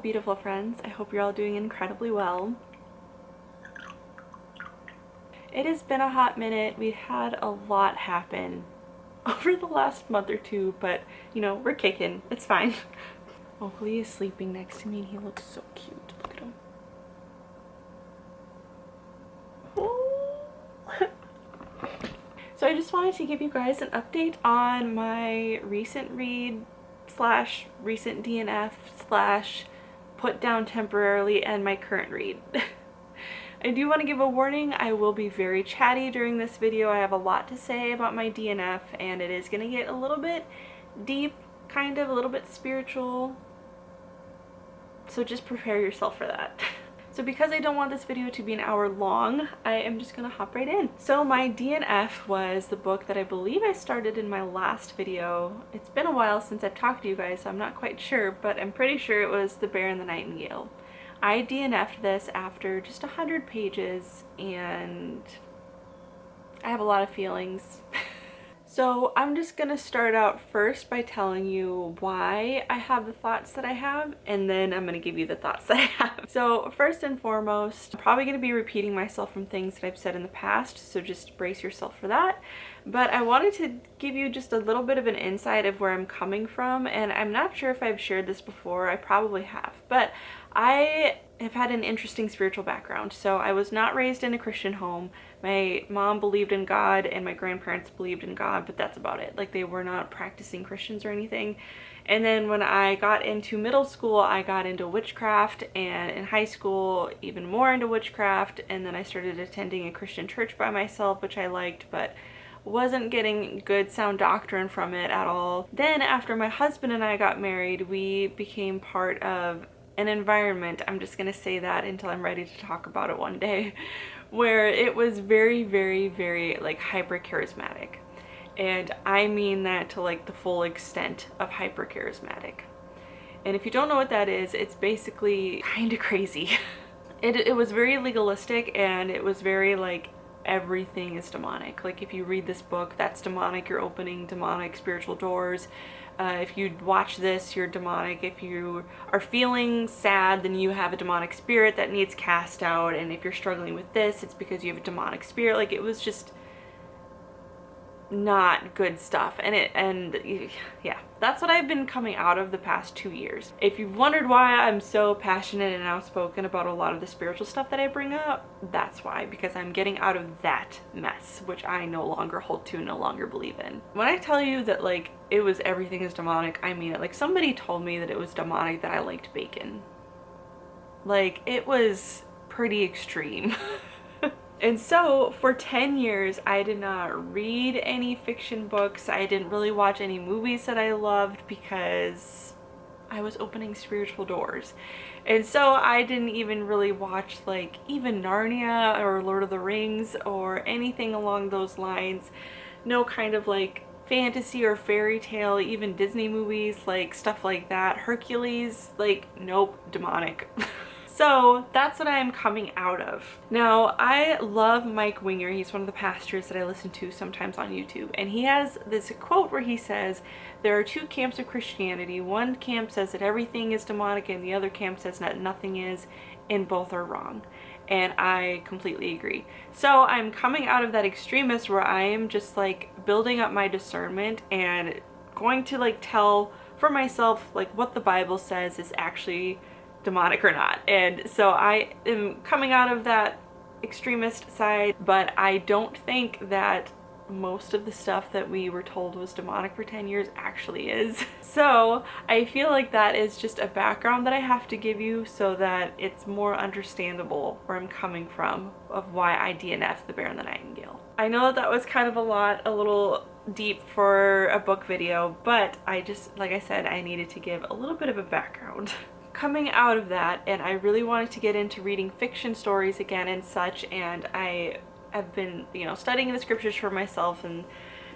beautiful friends. I hope you're all doing incredibly well. It has been a hot minute. We've had a lot happen over the last month or two, but you know, we're kicking. It's fine. Hopefully he's sleeping next to me and he looks so cute. Look at him. So I just wanted to give you guys an update on my recent read slash recent DNF slash put down temporarily and my current read. I do want to give a warning. I will be very chatty during this video. I have a lot to say about my DNF and it is going to get a little bit deep, kind of a little bit spiritual. So just prepare yourself for that. So because I don't want this video to be an hour long, I am just gonna hop right in. So my DNF was the book that I believe I started in my last video. It's been a while since I've talked to you guys, so I'm not quite sure, but I'm pretty sure it was The Bear and the Nightingale. I DNF'd this after just 100 pages and I have a lot of feelings. So I'm just gonna start out first by telling you why I have the thoughts that I have, and then I'm gonna give you the thoughts that I have. So first and foremost, I'm probably gonna be repeating myself from things that I've said in the past, so just brace yourself for that. But I wanted to give you just a little bit of an insight of where I'm coming from, and I'm not sure if I've shared this before. I probably have, but I have had an interesting spiritual background. So I was not raised in a Christian home. My mom believed in God and my grandparents believed in God, but that's about it. Like, they were not practicing Christians or anything. And then when I got into middle school, I got into witchcraft, and in high school, even more into witchcraft. And then I started attending a Christian church by myself, which I liked, but wasn't getting good sound doctrine from it at all. Then after my husband and I got married, we became part of an environment, I'm just gonna say that until I'm ready to talk about it one day, where it was very, very, very like hyper charismatic. And I mean that to like the full extent of hyper charismatic. And if you don't know what that is, it's basically kind of crazy. It was very legalistic, and it was very like everything is demonic. Like, if you read this book, that's demonic. You're opening demonic spiritual doors. If you watch this, you're demonic. If you are feeling sad, then you have a demonic spirit that needs cast out. And if you're struggling with this, it's because you have a demonic spirit. Like, it was just not good stuff. And yeah, that's what I've been coming out of the past 2 years. If you've wondered why I'm so passionate and outspoken about a lot of the spiritual stuff that I bring up, that's why, because I'm getting out of that mess, which I no longer hold to, no longer believe in. When I tell you that like it was everything is demonic, I mean it. Like, somebody told me that it was demonic that I liked bacon. Like, it was pretty extreme. And so for 10 years, I did not read any fiction books. I didn't really watch any movies that I loved because I was opening spiritual doors. And so I didn't even really watch like even Narnia or Lord of the Rings or anything along those lines. No kind of like fantasy or fairy tale, even Disney movies, like stuff like that. Hercules, like, nope, demonic. So that's what I'm coming out of. Now, I love Mike Winger. He's one of the pastors that I listen to sometimes on YouTube. And he has this quote where he says, there are two camps of Christianity. One camp says that everything is demonic and the other camp says that nothing is, and both are wrong. And I completely agree. So I'm coming out of that extremist where I am just like building up my discernment and going to like tell for myself like what the Bible says is actually demonic or not. And so I am coming out of that extremist side, but I don't think that most of the stuff that we were told was demonic for 10 years actually is. So I feel like that is just a background that I have to give you so that it's more understandable where I'm coming from of why I DNF'd The Bear and the Nightingale. I know that was kind of a little deep for a book video, but I just, like I said, I needed to give a little bit of a background. Coming out of that, and I really wanted to get into reading fiction stories again and such, and I have been, you know, studying the scriptures for myself and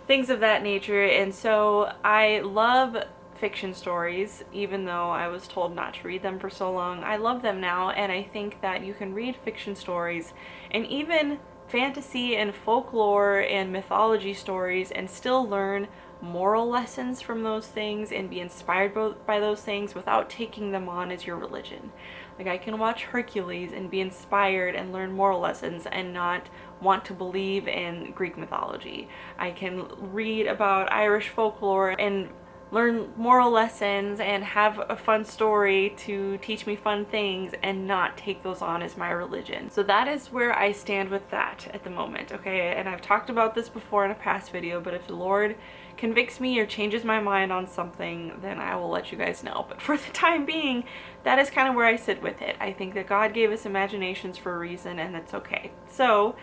things of that nature, and so I love fiction stories, even though I was told not to read them for so long. I love them now, and I think that you can read fiction stories and even fantasy and folklore and mythology stories and still learn moral lessons from those things and be inspired by those things without taking them on as your religion. Like, I can watch Hercules and be inspired and learn moral lessons and not want to believe in Greek mythology. I can read about Irish folklore and learn moral lessons and have a fun story to teach me fun things and not take those on as my religion. So that is where I stand with that at the moment, okay? And I've talked about this before in a past video, but if the Lord convicts me or changes my mind on something, then I will let you guys know. But for the time being, that is kind of where I sit with it. I think that God gave us imaginations for a reason, and that's okay. So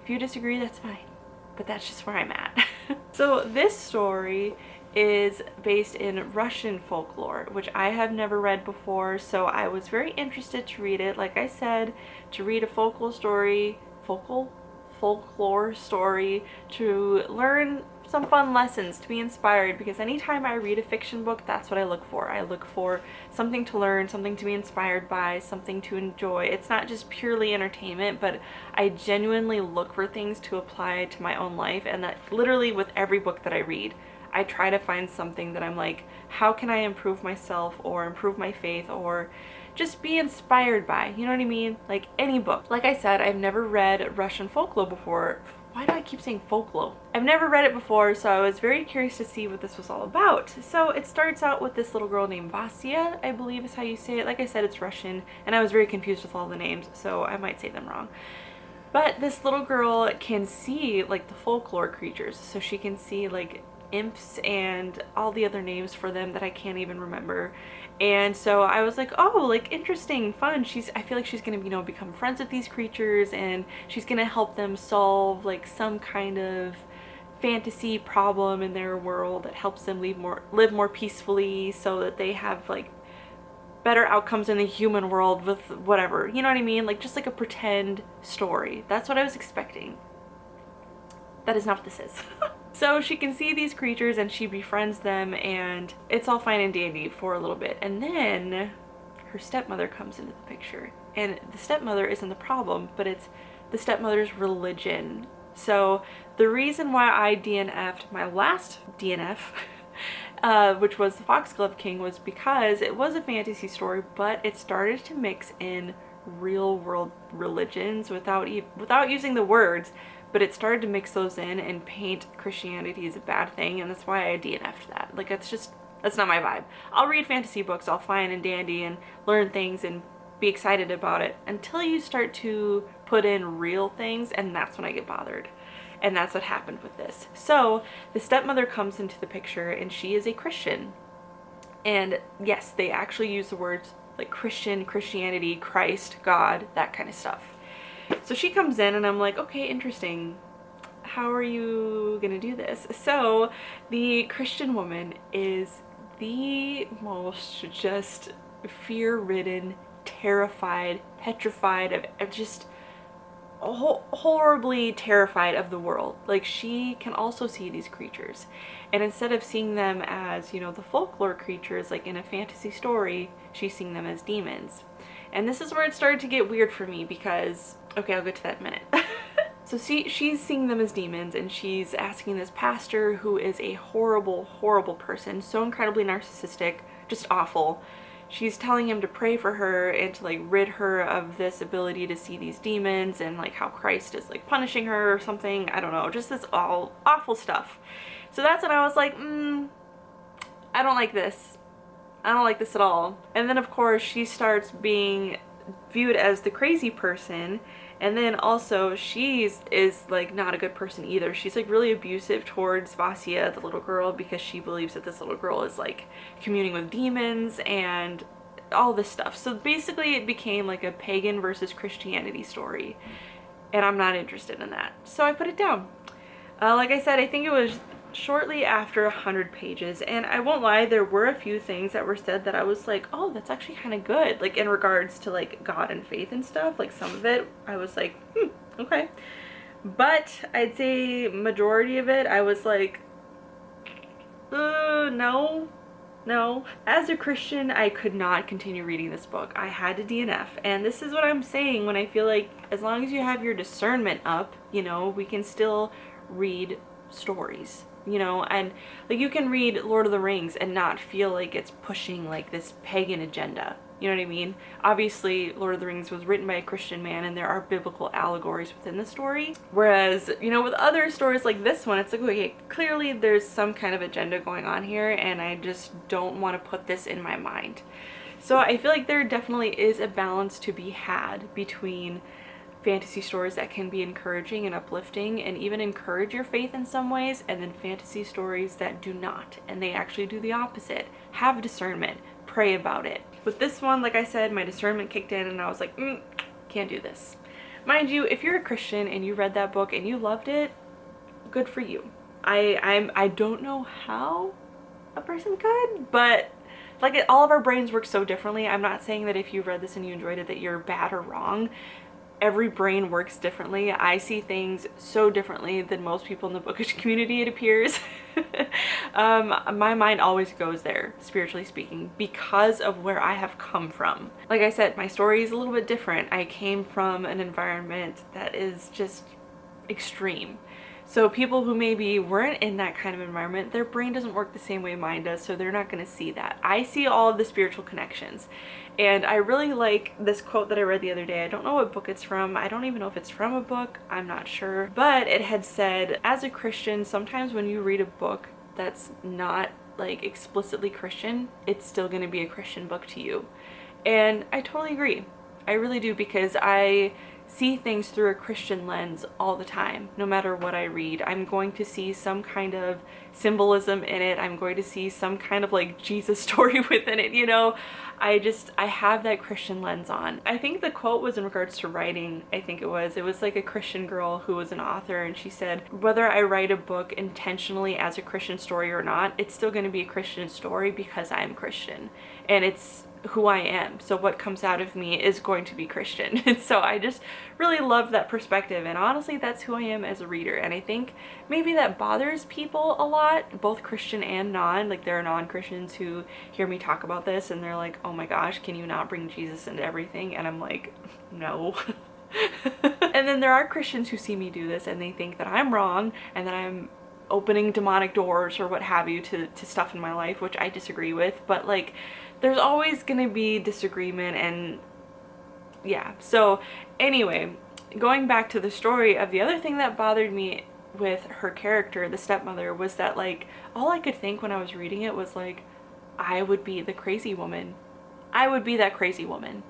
if you disagree, that's fine, but that's just where I'm at. So this story is based in Russian folklore, which I have never read before, so I was very interested to read it. Like I said, to read a folklore story, to learn some fun lessons, to be inspired, because anytime I read a fiction book, that's what I look for. I look for something to learn, something to be inspired by, something to enjoy. It's not just purely entertainment, but I genuinely look for things to apply to my own life, and that literally with every book that I read. I try to find something that I'm like, how can I improve myself or improve my faith or just be inspired by, you know what I mean? Like any book. Like I said, I've never read Russian folklore before. Why do I keep saying folklore? I've never read it before, so I was very curious to see what this was all about. So it starts out with this little girl named Vasya, I believe is how you say it. Like I said, it's Russian, and I was very confused with all the names, so I might say them wrong. But this little girl can see like the folklore creatures, so she can see like imps and all the other names for them that I can't even remember. And so I was like, oh, like interesting, fun. I feel like she's gonna, you know, become friends with these creatures, and she's gonna help them solve like some kind of fantasy problem in their world that helps them live more peacefully, so that they have like better outcomes in the human world with whatever, you know what I mean? Like just like a pretend story. That's what I was expecting. That is not what this is. So she can see these creatures and she befriends them, and it's all fine and dandy for a little bit. And then her stepmother comes into the picture. And the stepmother isn't the problem, but it's the stepmother's religion. So the reason why I DNF'd my last DNF, which was the Foxglove King, was because it was a fantasy story, but it started to mix in real world religions without using the words. But it started to mix those in and paint Christianity as a bad thing, and that's why I DNF'd that. Like, that's not my vibe. I'll read fantasy books all fine and dandy and learn things and be excited about it until you start to put in real things, and that's when I get bothered. And that's what happened with this. So the stepmother comes into the picture, and she is a Christian. And yes, they actually use the words like Christian, Christianity, Christ, God, that kind of stuff. So she comes in and I'm like, okay, interesting. How are you gonna do this? So the Christian woman is the most just fear-ridden, terrified, petrified of just horribly terrified of the world. Like, she can also see these creatures, and instead of seeing them as, you know, the folklore creatures like in a fantasy story, she's seeing them as demons. And this is where it started to get weird for me because, okay, I'll get to that in a minute. So she's seeing them as demons, and she's asking this pastor, who is a horrible, horrible person, so incredibly narcissistic, just awful. She's telling him to pray for her and to like rid her of this ability to see these demons, and like how Christ is like punishing her or something. I don't know, just this all awful stuff. So that's when I was like, I don't like this. I don't like this at all. And then of course she starts being viewed as the crazy person, and then also is like not a good person either. She's like really abusive towards Vasya, the little girl, because she believes that this little girl is like communing with demons and all this stuff. So basically it became like a pagan versus Christianity story, and I'm not interested in that, so I put it down. Like I said, I think it was shortly after 100 pages, and I won't lie, there were a few things that were said that I was like, oh, that's actually kind of good, like in regards to like God and faith and stuff. Like some of it I was like, okay, but I'd say majority of it I was like, no. As a Christian, I could not continue reading this book. I had to DNF, and this is what I'm saying when I feel like as long as you have your discernment up, you know, we can still read stories. you know, and like you can read Lord of the Rings and not feel like it's pushing like this pagan agenda. You know what I mean? Obviously, Lord of the Rings was written by a Christian man and there are biblical allegories within the story. Whereas, you know, with other stories like this one, it's like, okay, clearly there's some kind of agenda going on here and I just don't want to put this in my mind. So I feel like there definitely is a balance to be had between fantasy stories that can be encouraging and uplifting and even encourage your faith in some ways, and then fantasy stories that do not, and they actually do the opposite. Have discernment, pray about it. With this one, like I said, my discernment kicked in and I was like, can't do this. Mind you, if you're a Christian and you read that book and you loved it, good for you. I don't know how a person could, but like all of our brains work so differently. I'm not saying that if you read this and you enjoyed it that you're bad or wrong. Every brain works differently. I see things so differently than most people in the bookish community, it appears. My mind always goes there, spiritually speaking, because of where I have come from. Like I said, my story is a little bit different. I came from an environment that is just extreme. So people who maybe weren't in that kind of environment, their brain doesn't work the same way mine does, so they're not going to see that. I see all of the spiritual connections. And I really like this quote that I read the other day. I don't know what book it's from. I don't even know if it's from a book. I'm not sure. But it had said, as a Christian, sometimes when you read a book that's not like explicitly Christian, it's still going to be a Christian book to you. And I totally agree. I really do, because I see things through a Christian lens all the time. No matter what I read, I'm going to see some kind of symbolism in it. I'm going to see some kind of like Jesus story within it, you know. I have that Christian lens on. I think the quote was in regards to writing. I think it was like a Christian girl who was an author, and she said, whether I write a book intentionally as a Christian story or not, it's still going to be a Christian story because I'm Christian and it's who I am. So what comes out of me is going to be Christian. And so I just really love that perspective, and honestly that's who I am as a reader. And I think maybe that bothers people a lot, both Christian and non. Like there are non-Christians who hear me talk about this and they're like, oh my gosh, can you not bring Jesus into everything? And I'm like, no. And then there are Christians who see me do this and they think that I'm wrong and that I'm opening demonic doors or what have you to stuff in my life, which I disagree with. But like there's always gonna be disagreement, and yeah. So anyway, going back to the story, of the other thing that bothered me with her character, the stepmother, was that like all I could think when I was reading it was like, I would be the crazy woman. I would be that crazy woman.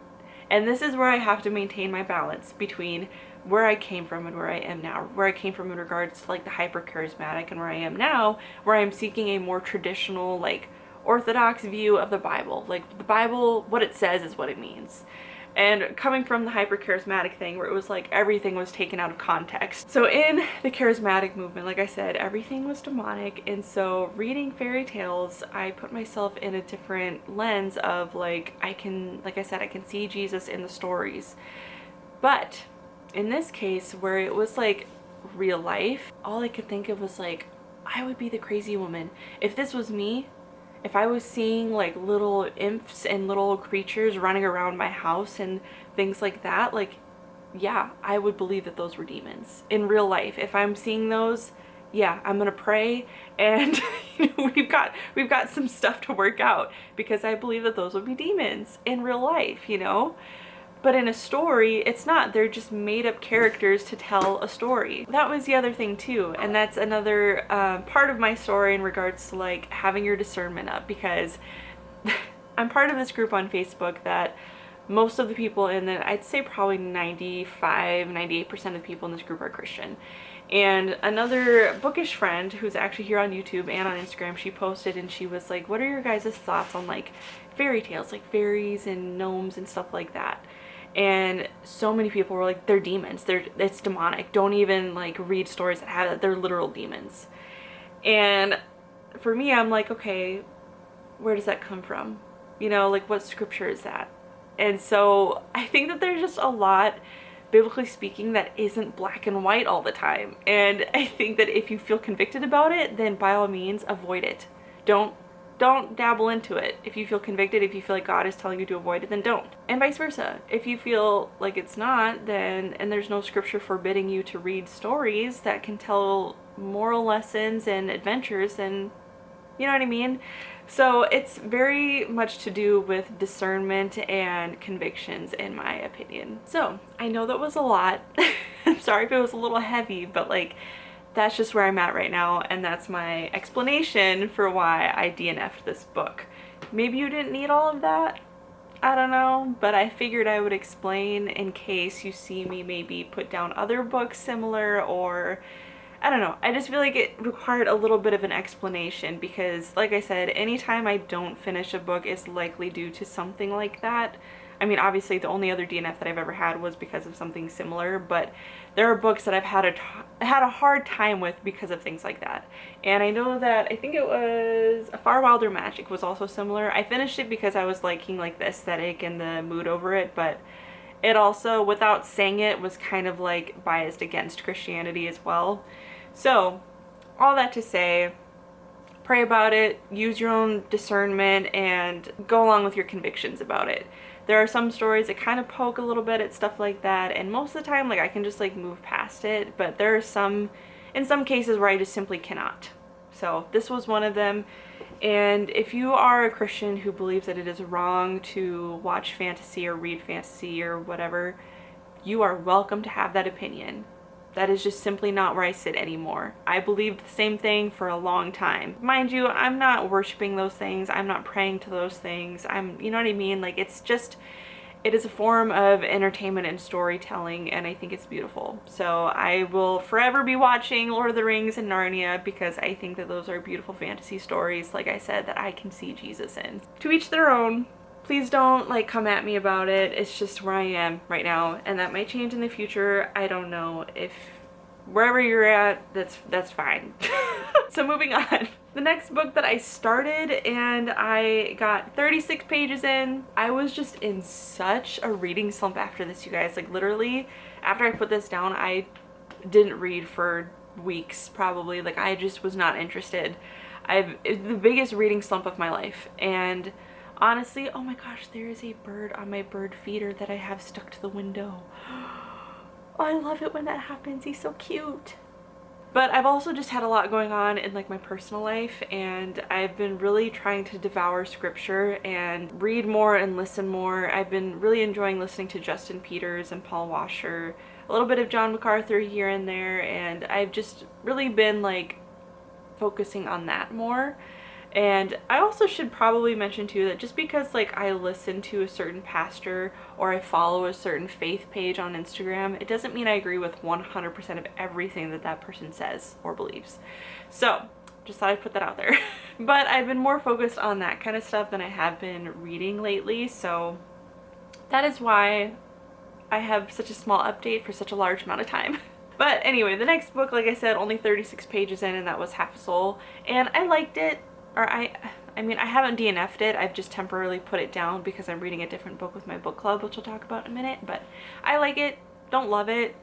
And this is where I have to maintain my balance between where I came from and where I am now. Where I came from in regards to like the hyper charismatic, and where I am now, where I'm seeking a more traditional, like orthodox view of the Bible. Like the Bible, what it says is what it means. And coming from the hyper charismatic thing where it was like everything was taken out of context. So in the charismatic movement, like I said, everything was demonic, and so reading fairy tales, I put myself in a different lens of like, like I said, I can see Jesus in the stories. But in this case, where it was like real life, all I could think of was like, I would be the crazy woman. If this was me, if I was seeing like little imps and little creatures running around my house and things like that, like, yeah, I would believe that those were demons in real life. If I'm seeing those, yeah, I'm gonna pray, and you know, we've got some stuff to work out, because I believe that those would be demons in real life, you know. But in a story, it's not. They're just made up characters to tell a story. That was the other thing too. And that's another part of my story in regards to like having your discernment up, because I'm part of this group on Facebook that most of the people in it, I'd say probably 98% of the people in this group are Christian. And another bookish friend who's actually here on YouTube and on Instagram, she posted and she was like, what are your guys' thoughts on like fairy tales, like fairies and gnomes and stuff like that? And so many people were like, they're demons, it's demonic, don't even like read stories that have it, they're literal demons. And for me, I'm like, okay, where does that come from? You know, like what scripture is that? And so I think that there's just a lot, biblically speaking, that isn't black and white all the time. And I think that if you feel convicted about it, then by all means avoid it. Don't don't dabble into it. If you feel convicted, if you feel like God is telling you to avoid it, then don't. And vice versa. If you feel like it's not, then, and there's no scripture forbidding you to read stories that can tell moral lessons and adventures, then you know what I mean? So it's very much to do with discernment and convictions, in my opinion. So I know that was a lot. I'm sorry if it was a little heavy, but like, that's just where I'm at right now, and that's my explanation for why I DNF'd this book. Maybe you didn't need all of that, I don't know, but I figured I would explain in case you see me maybe put down other books similar, or I don't know. I just feel like it required a little bit of an explanation because, like I said, anytime I don't finish a book is likely due to something like that. I mean, obviously the only other DNF that I've ever had was because of something similar, but there are books that I've had a hard time with because of things like that. And I know that, I think it was A Far Wilder Magic was also similar. I finished it because I was liking like the aesthetic and the mood over it, but it also, without saying it, was kind of like biased against Christianity as well. So, all that to say, pray about it, use your own discernment, and go along with your convictions about it. There are some stories that kind of poke a little bit at stuff like that, and most of the time, like, I can just like move past it, but there are some, in some cases, where I just simply cannot. So this was one of them, and if you are a Christian who believes that it is wrong to watch fantasy or read fantasy or whatever, you are welcome to have that opinion. That is just simply not where I sit anymore. I believed the same thing for a long time. Mind you, I'm not worshiping those things. I'm not praying to those things. You know what I mean? Like, it's just, it is a form of entertainment and storytelling, and I think it's beautiful. So I will forever be watching Lord of the Rings and Narnia because I think that those are beautiful fantasy stories, like I said, that I can see Jesus in. To each their own. Please don't like come at me about it. It's just where I am right now, and that might change in the future. I don't know. If wherever you're at, that's fine. So moving on. The next book that I started and I got 36 pages in. I was just in such a reading slump after this, you guys. Like, literally, after I put this down, I didn't read for weeks probably. Like, I just was not interested. It's the biggest reading slump of my life, and honestly, oh my gosh, there is a bird on my bird feeder that I have stuck to the window. Oh, I love it when that happens. He's so cute. But I've also just had a lot going on in like my personal life, and I've been really trying to devour scripture and read more and listen more. I've been really enjoying listening to Justin Peters and Paul Washer, a little bit of John MacArthur here and there, and I've just really been like focusing on that more. And I also should probably mention too that just because like I listen to a certain pastor or I follow a certain faith page on Instagram, it doesn't mean I agree with 100% of everything that that person says or believes. So just thought I'd put that out there. But I've been more focused on that kind of stuff than I have been reading lately, so that is why I have such a small update for such a large amount of time. But anyway, the next book, like I said, only 36 pages in, and that was Half a Soul, and I liked it. Or I mean, I haven't DNF'd it, I've just temporarily put it down because I'm reading a different book with my book club, which I'll talk about in a minute. But I like it, don't love it,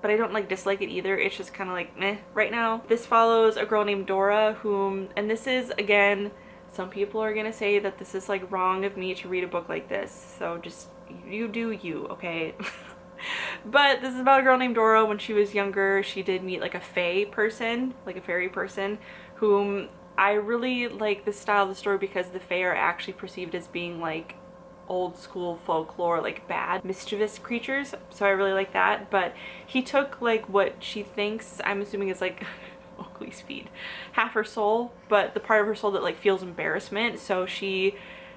but I don't like dislike it either. It's just kind of like meh right now. This follows a girl named Dora whom, and this is, again, some people are gonna say that this is like wrong of me to read a book like this, so just you do you, okay? But this is about a girl named Dora. When she was younger, she did meet like a fae person, like a fairy person, whom I really like this style of the story because the fae are actually perceived as being like old school folklore, like bad, mischievous creatures. So I really like that. But he took like what she thinks, I'm assuming is like Oakley's feet, half her soul, but the part of her soul that like feels embarrassment. So she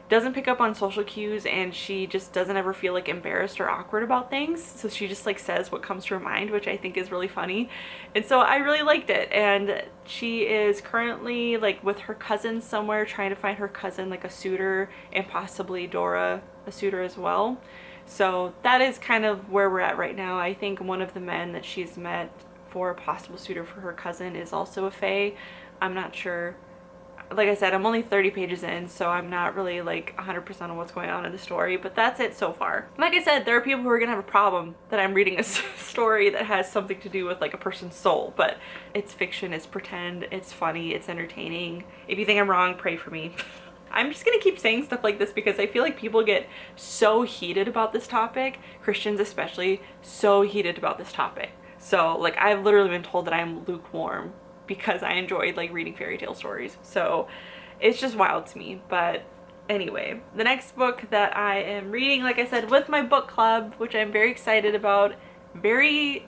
doesn't pick up on social cues, and she just doesn't ever feel like embarrassed or awkward about things. So she just like says what comes to her mind, which I think is really funny. And so I really liked it. And she is currently like with her cousin somewhere, trying to find her cousin like a suitor, and possibly Dora a suitor as well. So that is kind of where we're at right now. I think one of the men that she's met for a possible suitor for her cousin is also a fae. I'm not sure. like I said, I'm only 30 pages in, so I'm not really like 100% of what's going on in the story, but that's it so far. Like I said, there are people who are gonna have a problem that I'm reading a story that has something to do with like a person's soul, but it's fiction, it's pretend, it's funny, it's entertaining. If you think I'm wrong, pray for me. I'm just gonna keep saying stuff like this because I feel like people get so heated about this topic, Christians especially, so heated about this topic. So like I've literally been told that I'm lukewarm because I enjoyed like reading fairy tale stories. So it's just wild to me. But anyway, the next book that I am reading, like I said, with my book club, which I'm very excited about, very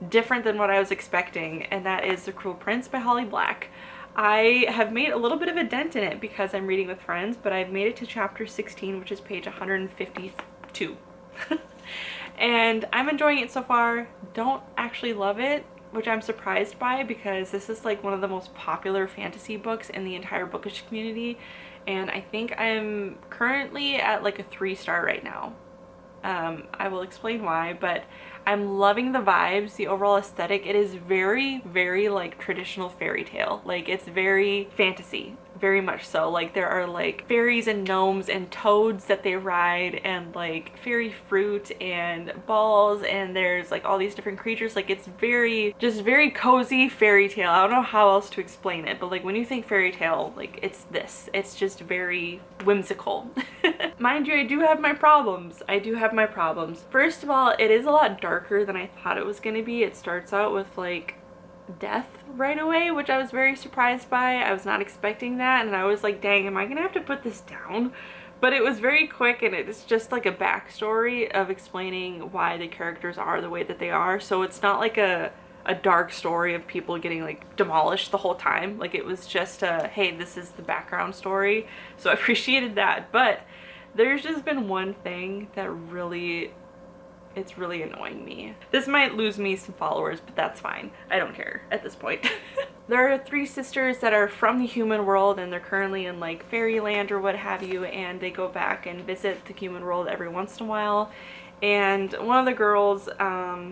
different than what I was expecting, and that is The Cruel Prince by Holly Black. I have made a little bit of a dent in it because I'm reading with friends, but I've made it to chapter 16, which is page 152. And I'm enjoying it so far. Don't actually love it, which I'm surprised by because this is like one of the most popular fantasy books in the entire bookish community, and I think I'm currently at like a 3-star right now. I will explain why, but I'm loving the vibes, the overall aesthetic. It is very, very like traditional fairy tale. Like it's very fantasy, very much so. Like there are like fairies and gnomes and toads that they ride, and like fairy fruit and balls, and there's like all these different creatures. Like it's very, just very cozy fairy tale. I don't know how else to explain it, but like when you think fairy tale, like it's this. It's just very whimsical. Mind you, I do have my problems. I do have my problems. First of all, it is a lot darker than I thought it was going to be. It starts out with like death right away, which I was very surprised by. I was not expecting that, and I was like, dang, am I gonna have to put this down? But it was very quick, and it's just like a backstory of explaining why the characters are the way that they are. So it's not like a dark story of people getting like demolished the whole time. Like it was just a, hey, this is the background story. So I appreciated that. But there's just been one thing that really, it's really annoying me. This might lose me some followers, but that's fine. I don't care at this point. There are 3 sisters that are from the human world, and they're currently in like fairyland or what have you, and they go back and visit the human world every once in a while. And one of the girls,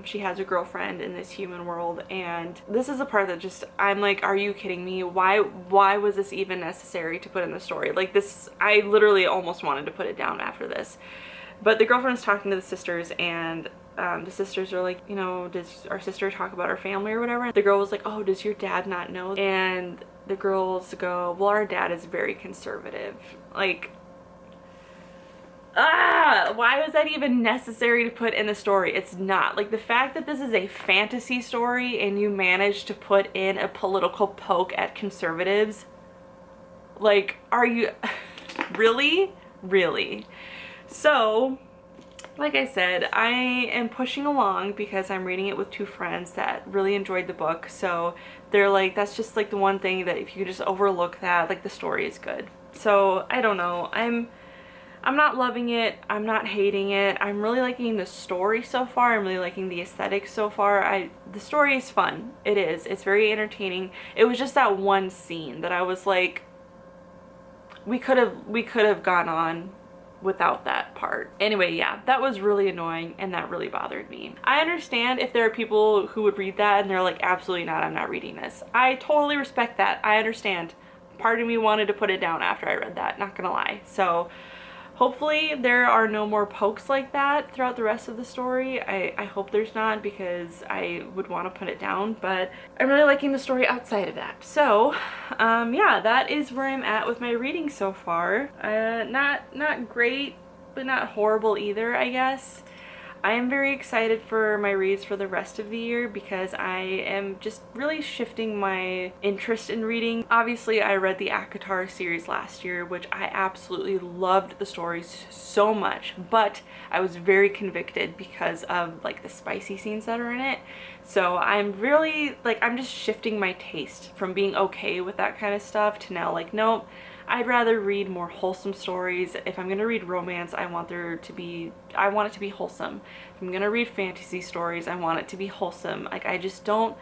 she has a girlfriend in this human world, and this is the part that just, I'm like, are you kidding me? Why was this even necessary to put in the story? Like this, I literally almost wanted to put it down after this. But the girlfriend's talking to the sisters, and the sisters are like, you know, does our sister talk about our family or whatever? The girl was like, oh, does your dad not know? And the girls go, well, our dad is very conservative. Like, why was that even necessary to put in the story? It's not. Like the fact that this is a fantasy story and you managed to put in a political poke at conservatives, like, are you really? Really? So, like I said, I am pushing along because I'm reading it with 2 friends that really enjoyed the book. So they're like, that's just like the one thing that if you just overlook that, like the story is good. So I don't know. I'm not loving it. I'm not hating it. I'm really liking the story so far. I'm really liking the aesthetic so far. The story is fun. It is. It's very entertaining. It was just that one scene that I was like, we could have gone on without that part. Anyway, yeah, that was really annoying, and that really bothered me. I understand if there are people who would read that and they're like, absolutely not, I'm not reading this. I totally respect that. I understand. Part of me wanted to put it down after I read that, not gonna lie. So hopefully there are no more pokes like that throughout the rest of the story. I hope there's not, because I would want to put it down, but I'm really liking the story outside of that. So yeah, that is where I'm at with my reading so far. Not great, but not horrible either, I guess. I am very excited for my reads for the rest of the year because I am just really shifting my interest in reading. Obviously, I read the ACOTAR series last year, which I absolutely loved the stories so much, but I was very convicted because of like the spicy scenes that are in it. So I'm really like, I'm just shifting my taste from being okay with that kind of stuff to now like, nope, I'd rather read more wholesome stories. If I'm going to read romance, I want it to be wholesome. If I'm going to read fantasy stories, I want it to be wholesome. Like, I just don't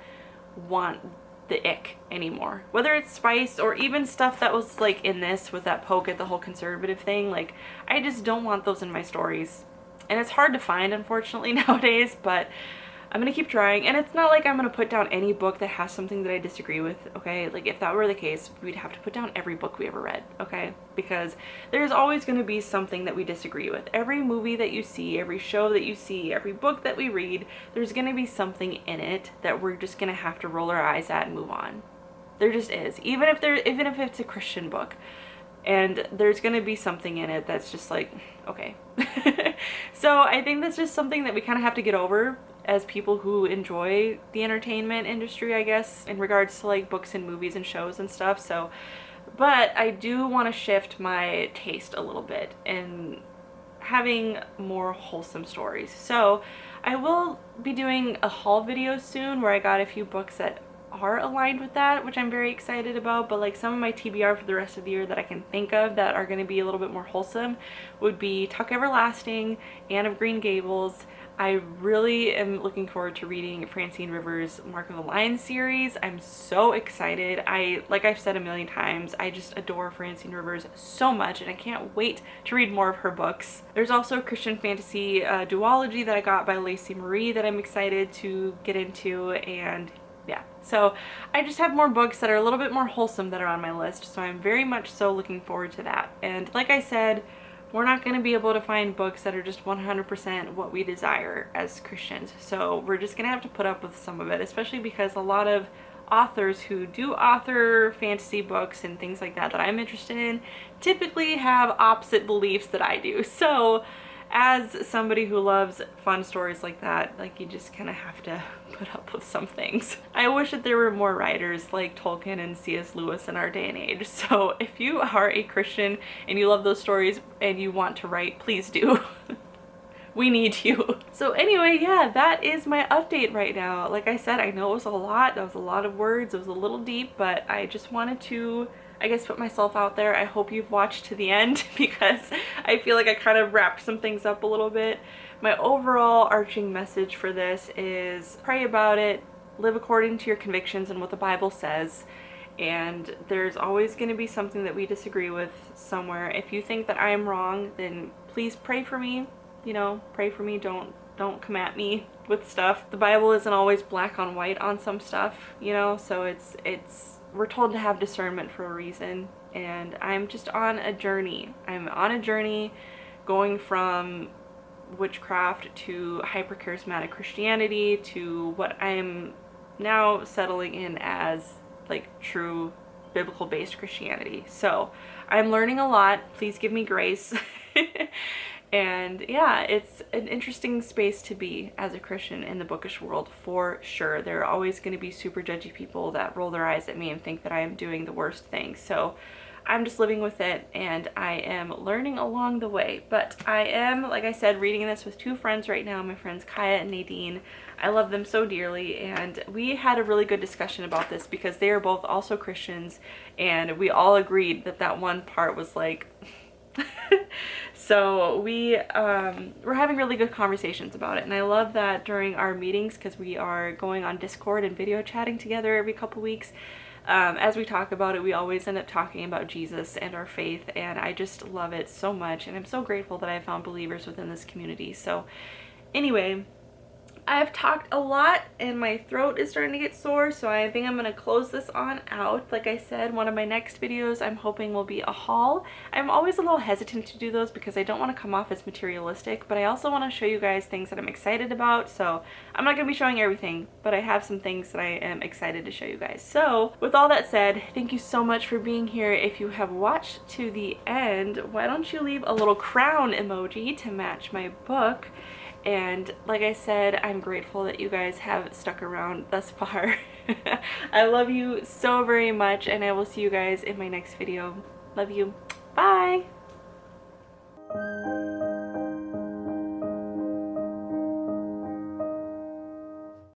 want the ick anymore. Whether it's spice or even stuff that was like in this with that poke at the whole conservative thing, like, I just don't want those in my stories. And it's hard to find, unfortunately, nowadays, but I'm gonna keep trying, and it's not like I'm gonna put down any book that has something that I disagree with, okay? Like, if that were the case, we'd have to put down every book we ever read, okay? Because there's always gonna be something that we disagree with. Every movie that you see, every show that you see, every book that we read, there's gonna be something in it that we're just gonna have to roll our eyes at and move on. There just is. Even if it's a Christian book, and there's gonna be something in it that's just like, okay. So I think that's just something that we kind of have to get over as people who enjoy the entertainment industry, I guess, in regards to like books and movies and shows and stuff. So, but I do want to shift my taste a little bit in having more wholesome stories. So I will be doing a haul video soon where I got a few books that are aligned with that, which I'm very excited about. But like, some of my TBR for the rest of the year that I can think of that are going to be a little bit more wholesome would be Tuck Everlasting, Anne of Green Gables. I really am looking forward to reading Francine Rivers' Mark of the Lion series. I'm so excited. Like I've said a million times, I just adore Francine Rivers so much, and I can't wait to read more of her books. There's also a Christian fantasy duology that I got by Lacey Marie that I'm excited to get into, and yeah. So I just have more books that are a little bit more wholesome that are on my list, so I'm very much so looking forward to that. And like I said, we're not going to be able to find books that are just 100% what we desire as Christians. So we're just going to have to put up with some of it, especially because a lot of authors who do author fantasy books and things like that that I'm interested in typically have opposite beliefs that I do. So as somebody who loves fun stories like that, like, you just kind of have to put up with some things. I wish that there were more writers like Tolkien and C.S. Lewis in our day and age. So if you are a Christian and you love those stories and you want to write, please do. We need you. So anyway, yeah, that is my update right now. Like I said, I know it was a lot. That was a lot of words. It was a little deep, but I just wanted to, I guess, put myself out there. I hope you've watched to the end because I feel like I kind of wrapped some things up a little bit. My overall arching message for this is pray about it, live according to your convictions and what the Bible says, and there's always going to be something that we disagree with somewhere. If you think that I am wrong, then please pray for me. You know, pray for me. Don't come at me with stuff. The Bible isn't always black on white on some stuff, you know, so we're told to have discernment for a reason, and I'm just on a journey. I'm on a journey going from witchcraft to hyper-charismatic Christianity to what I'm now settling in as like true biblical-based Christianity. So I'm learning a lot. Please give me grace. And yeah, it's an interesting space to be as a Christian in the bookish world, for sure. There are always going to be super judgy people that roll their eyes at me and think that I am doing the worst thing. So I'm just living with it, and I am learning along the way. But I am, like I said, reading this with two friends right now, my friends Kaya and Nadine. I love them so dearly, and we had a really good discussion about this because they are both also Christians, and we all agreed that that one part was like... So we're having really good conversations about it, and I love that during our meetings, because we are going on Discord and video chatting together every couple weeks. As we talk about it, we always end up talking about Jesus and our faith, and I just love it so much, and I'm so grateful that I found believers within this community. So anyway, I've talked a lot and my throat is starting to get sore, so I think I'm going to close this on out. Like I said, one of my next videos I'm hoping will be a haul. I'm always a little hesitant to do those because I don't want to come off as materialistic, but I also want to show you guys things that I'm excited about. So I'm not going to be showing everything, but I have some things that I am excited to show you guys. So with all that said, thank you so much for being here. If you have watched to the end, why don't you leave a little crown emoji to match my book? And like I said, I'm grateful that you guys have stuck around thus far. I love you so very much, and I will see you guys in my next video. Love you. Bye!